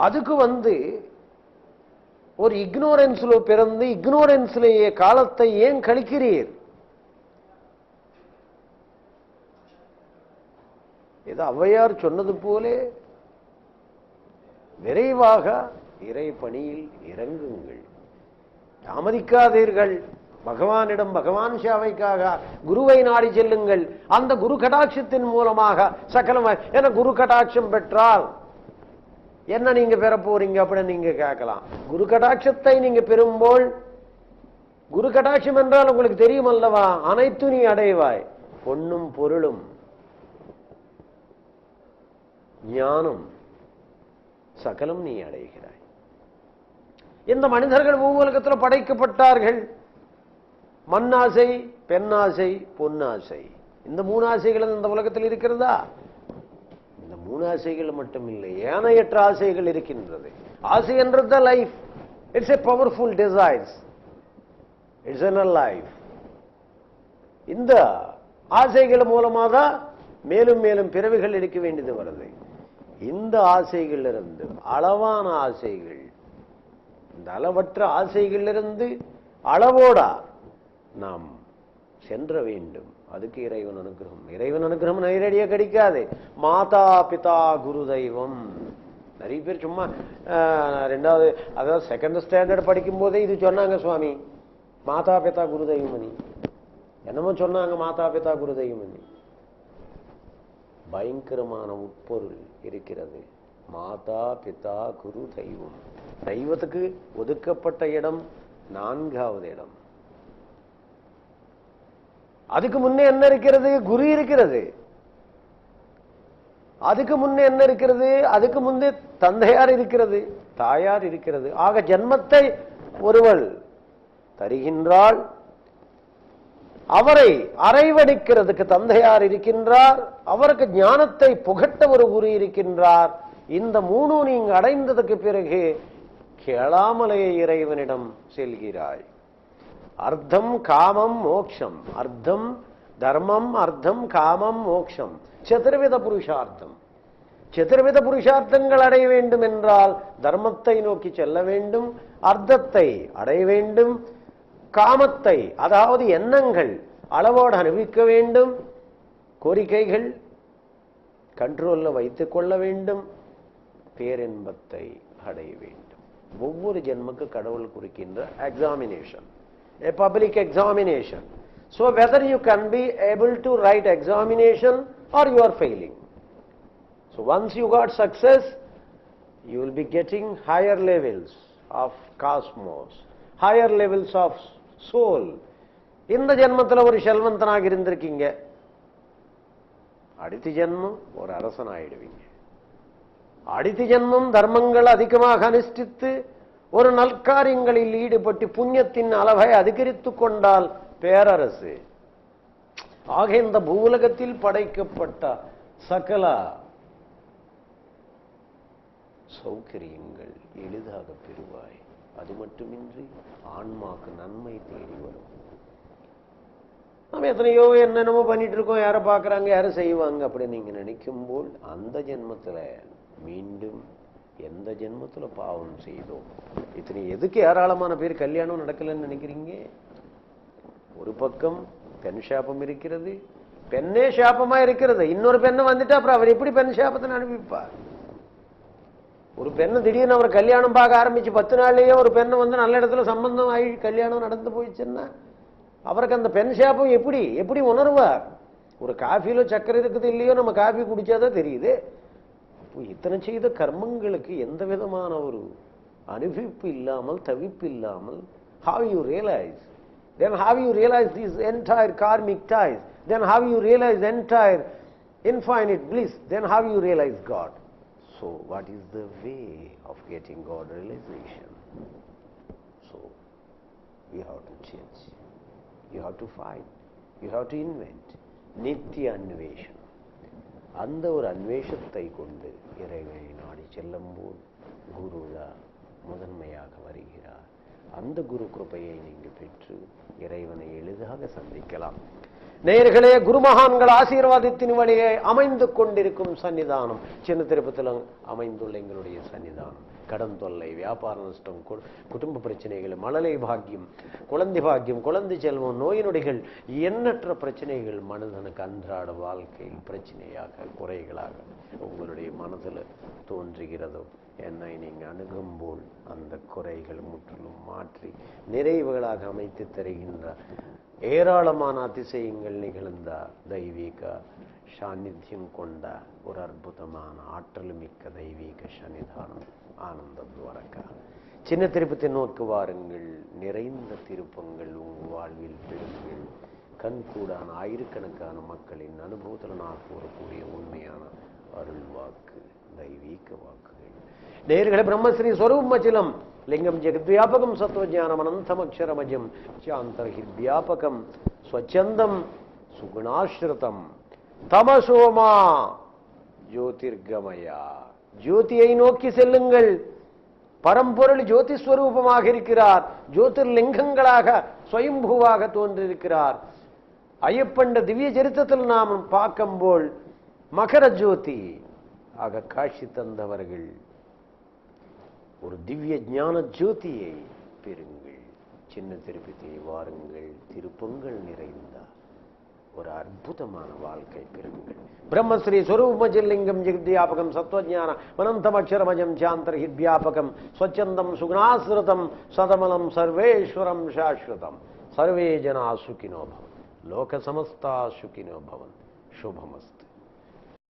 அதுக்கு ஒரு இக்னோரன்ஸ்ல பிறந்து இக்னோரன்ஸ்லேயே காலத்தை ஏன் கழிக்கிறீர்? ஏதோ ஔவையார் சொன்னது போலே விரைவாக இறை பணியில் இறங்குங்கள், தாமதிக்காதீர்கள். பகவானிடம் பகவான் சேவைக்காக குருவை நாடி செல்லுங்கள். அந்த குரு கடாட்சத்தின் மூலமாக சகலம். என குரு கடாட்சம் பெற்றால் என்ன நீங்க பெற போறீங்க அப்படின்னு நீங்க கேட்கலாம். குரு கடாட்சத்தை நீங்க பெறும்போது, குரு கடாட்சம் என்றால் உங்களுக்கு தெரியும் அல்லவா, அனைத்து நீ அடைவாய். பொன்னும் பொருளும் ஞானம் சகலம் நீ அடைகிறாய். இந்த மனிதர்கள் பூவுலகத்தில் படைக்கப்பட்டார்கள். மண்ணாசை, பெண்ணாசை, பொன்னாசை. இந்த 3 ஆசைகள் இந்த உலகத்தில் இருக்கிறதா? இந்த 3 ஆசைகள் மட்டும் இல்லை, ஏனையற்ற ஆசைகள் இருக்கின்றது. ஆசை என்றது life. It's a powerful desires. It's a life. இந்த ஆசைகள் மூலமாக தான் மேலும் மேலும் பிறவிகள் எடுக்க வேண்டியது வருது. இந்த ஆசைகளிலிருந்து, அளவான ஆசைகள், இந்த அளவற்ற ஆசைகளிலிருந்து அளவோடா நாம் சென்ற வேண்டும். அதுக்கு இறைவன் அனுகிரகம். இறைவன் அனுகிரகம் நேரடியாக கிடைக்காது. மாதா பிதா குரு தெய்வம். நிறைய பேர் சும்மா 2வது அதாவது 2nd ஸ்டாண்டர்ட் படிக்கும் போதே இது சொன்னாங்க சுவாமி, மாதா பிதா குரு தெய்வமணி. என்னமோ சொன்னாங்க, மாதா பிதா குரு தெய்வமணி. பயங்கரமான உட்பொருள் இருக்கிறது. மாதா பிதா குரு தெய்வம். தெய்வத்துக்கு ஒதுக்கப்பட்ட இடம் 4வது இடம். அதுக்கு முன்னே என்ன இருக்கிறது? குரு இருக்கிறது. அதுக்கு முன்னே என்ன இருக்கிறது? அதுக்கு முன்னே தந்தையார் இருக்கிறது, தாயார் இருக்கிறது. ஆக ஜன்மத்தை ஒருவள் தருகின்றாள், அவரை அரைவடிக்கிறதுக்கு தந்தையார் இருக்கின்றார், அவருக்கு ஞானத்தை புகட்ட ஒரு குரு இருக்கின்றார். இந்த 3 நீங்க அடைந்ததுக்கு பிறகு கேளாமலே இறைவனிடம் செல்கிறாய். அர்த்தம் காமம் மோக்ஷம். அர்த்தம் தர்மம், அர்த்தம் காமம் மோக்ஷம். சதுர்வித புருஷார்த்தம். சதுர்வித புருஷார்த்தங்கள் அடைய வேண்டும் என்றால் தர்மத்தை நோக்கி செல்ல வேண்டும், அர்த்தத்தை அடைய வேண்டும், காமத்தை அதாவது எண்ணங்கள் அளவோடு அனுபவிக்க வேண்டும், கோரிக்கைகள் கண்ட்ரோல்ல வைத்துக் கொள்ள வேண்டும், பேரின்பத்தை அடைய வேண்டும். ஒவ்வொரு ஜென்மக்கு கடவுள் குறிக்கின்ற examination, a public examination. So whether you can be able to write examination or you are failing. So once you got success, you will be getting higher levels of cosmos, higher levels of soul. இந்த ஜென்மத்தில் ஒரு செல்வந்தனாக இருந்திருக்கீங்க, அடுத்த ஜென்மம் ஒரு அரசன் ஆயிடுவீங்க. அடுத்த ஜென்மம் தர்மங்கள் அதிகமாக அனுஷ்டித்து ஒரு நல்காரியங்களில் ஈடுபட்டு புண்ணியத்தின் அளவை அதிகரித்துக் கொண்டால் பேரரசு. ஆக இந்த பூவுலகத்தில் படைக்கப்பட்ட சகல சௌகரியங்கள் எளிதாக பெறுவாய். அது மட்டுமின்றி ஆன்மாக்கு நன்மை தேடி வரும். நம்ம எத்தனையோ என்னென்னமோ பண்ணிட்டு இருக்கோம், யாரை பார்க்கறாங்க, யாரை செய்வாங்க அப்படின்னு நீங்க நினைக்கும் போல் அந்த ஜென்மத்தில் மீண்டும் எந்த ஜென்மத்தில் பாவம் செய்தோம். இத்தனை எதுக்கு ஏராளமான பேர் கல்யாணம் நடக்கலன்னு நினைக்கிறீங்க? ஒரு பக்கம் பெண் சாபம் இருக்கிறது, பெண்ணே சாபமா இருக்கிறது. இன்னொரு பெண்ணை வந்துட்டு அப்புறம் அவர் எப்படி பெண் சாபத்தை அனுப்பிப்பார்? ஒரு பெண்ணை திடீர்னு அவர் கல்யாணம் பார்க்க ஆரம்பிச்சு 10 நாள்லயே ஒரு பெண்ணை வந்து நல்ல இடத்துல சம்பந்தம் ஆகி கல்யாணம் நடந்து போயிடுச்சுன்னா அவருக்கு அந்த பெண் சாபம் எப்படி உணர்வார்? ஒரு காஃபியில சக்கரை இருக்குது இல்லையோ, நம்ம காஃபி குடிச்சாதான் தெரியுது. இத்தனை செய்த கர்மங்களுக்கு எந்த விதமான ஒரு அனுபவிப்பு இல்லாமல், தவிப்பு இல்லாமல், how you realize? Then how you realize these entire karmic ties? Then how you realize entire infinite bliss? Then how you realize God? So what is the way of getting God realization? So you have to change, you have to find, you have to invent. Nitya Anvesham. அந்த ஒரு அன்வேஷத்தை கொண்டு இறைவனை நாடி செல்லும்போது குருதான் முதன்மையாக வருகிறார். அந்த குரு கிருபையை நீங்கள் பெற்று இறைவனை எளிதாக சந்திக்கலாம். நேயர்களே, குருமகான்கள் ஆசீர்வாதத்தின் வழியே அமைந்து கொண்டிருக்கும் சன்னிதானம் சின்ன திருப்பத்தில் அமைந்துள்ள எங்களுடைய சன்னிதானம். கடன் தொல்லை, வியாபார நஷ்டம், குடும்ப பிரச்சனைகள், மழலை பாக்கியம், குழந்தை பாக்கியம், குழந்தை செல்வம், நோய் நொடிகள், எண்ணற்ற பிரச்சனைகள் மனிதனுக்கு அன்றாட வாழ்க்கையில் பிரச்சனையாக, குறைகளாக உங்களுடைய மனதில் தோன்றுகிறதோ, என்னை நீங்கள் அணுகும்போல் அந்த குறைகள் முற்றிலும் மாற்றி நிறைவுகளாக அமைத்து தருகின்ற ஏராளமான அதிசயங்கள் நிகழ்ந்த தெய்வீக சாநித்தியம் கொண்ட ஒரு அற்புதமான ஆற்றல் மிக்க தெய்வீக சன்னிதானம் ஆனந்த துவாரகா. சின்ன திருப்பத்தை நோக்கி வாருங்கள். நிறைந்த திருப்பங்கள் உங்கள் வாழ்வில் பெறுங்கள். கண்கூடான ஆயிரக்கணக்கான மக்களின் அனுபவத்தில் நான் கூறக்கூடிய உண்மையான அருள் வாக்கு, தெய்வீக வாக்குகள். நேயர்களே, பிரம்மஸ்ரீ ஸ்வரூபமச்சிலம் லிங்கம் ஜெகத்வியாபகம் சத்வஜானம் அனந்தமக்ஷரமஜம் சாந்தர்ஹித்வியாபகம் ஸ்வச்சந்தம் சுகுணாஸ்ருதம் தமசோமா ஜோதிர்கமயா. ஜோதியை நோக்கி செல்லுங்கள். பரம்பொருள் ஜோதிஸ்வரூபமாக இருக்கிறார். ஜோதிர்லிங்கங்களாக ஸ்வயம்பூவாக தோன்றிருக்கிறார். ஐயப்பண்ட திவ்ய சரித்திரத்தில் நாம் பார்க்கும்போல் மகர ஜோதி ஆக காட்சி தந்தவர்கள். ஒரு திவ்ய ஞான ஜோதியை பெறுங்கள். சின்ன திருப்பதி வாருங்கள். திருப்பங்கள் நிறைந்த ஒரு அற்புதமான வாழ்க்கை பெறுங்கள். பிரம்மஸ்ரீ ஸ்வரூபமஜிலிங்கம் ஜெகத்வியாபகம் சத்வஜான அனந்தமக்ஷரமஜம் சாந்தர்ஹித்வியாபகம் ஸ்வச்சந்தம் சுகுணாஸ்ருதம் சதமலம் சர்வேஸ்வரம் சாஸ்வதம். சர்வே ஜனா சுகினோ பவன். லோக சமஸ்தா சுகினோ பவன். சுபமஸ்து.